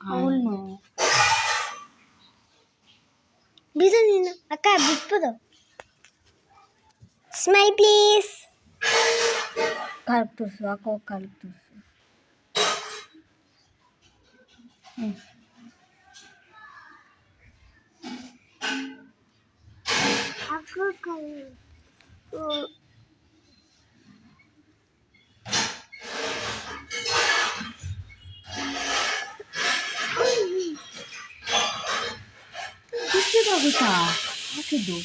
ಅವಳು ಬಿಡು ನೀನು ಅಕ್ಕ ಬಿಟ್ಬಿಡು. Smile please. ಕಾಲು ತೋರಿಸು, ಹಾಕೋ ಕಾಲು ತೋರಿಸು. ಆಗುತ್ತಾ ಹಾಕಿದ್ದು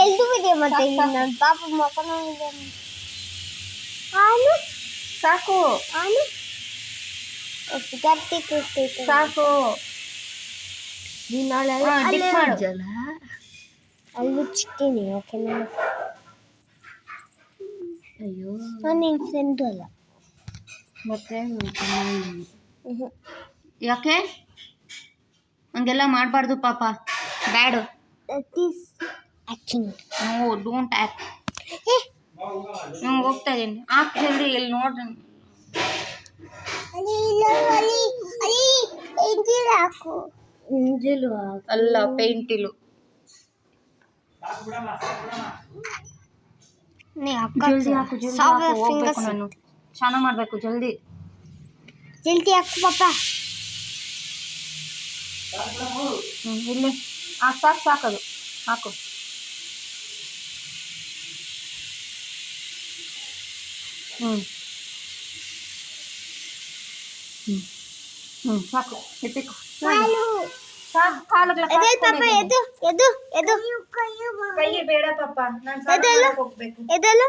ಎಲ್ದು ಇದೆ ಮತ್ತೆ ನನ್ನ ಪಾಪ ಮಕ್ಕಳು ಆನು ಸಾಕು ಆನು ಗಟ್ಟಿ ಕೂರ್ತೈತೆ ಸಾಕು. ನೀನು ನಾಳೆ ಮಾಡಿದಲ್ಲ ಅಲ್ಲಿ ಚಿಕ್ಕಿನಿ ಓಕೆನಾ. ಅಯ್ಯೋ ನಾನು ನಿನ್ನ ಫ್ರೆಂಡು ಅಲ್ಲ ಮತ್ತೆ ಯಾಕೆ ಹಂಗೆಲ್ಲ ಮಾಡಬಾರ್ದು ಪಾಪ, ಬ್ಯಾಡು. That is acting. No don't act. ನಾನು ಹೋಗ್ತಾ ಇದ್ದೀನಿ. ಹಾಕಿ ಜಲ್ದಿ ಇಲ್ಲಿ ನೋಡ್ರಿ. ಹಾಕು ಇಂಜಿಲು ಅಲ್ಲ ಪೇಂಟಿಲು. ಜಲ್ದಿ ಹಾಕು ಜಲ್ದಿ ಹಾಕು, ಹೋಗ್ಬೇಕು ನಾನು ಸ್ನಾನ ಮಾಡಬೇಕು. ಜಲ್ದಿ ಜಲ್ದಿ ಹಾಕು ಪಾಪ. ಇಲ್ಲಿ ಸಾಕು ಸಾಕದು ಹಾಕು. ಸಾಕು ಎತ್ತಿಕೊ ಸಾಕು. ಕಾಲುಗಳ ಪಾಪ ಎದು ಎದು ಎದು ಕೈ ಬೇಡ ಪಾಪ, ನಾನು ಹೋಗ್ಬೇಕು. ಎದಲ್ಲ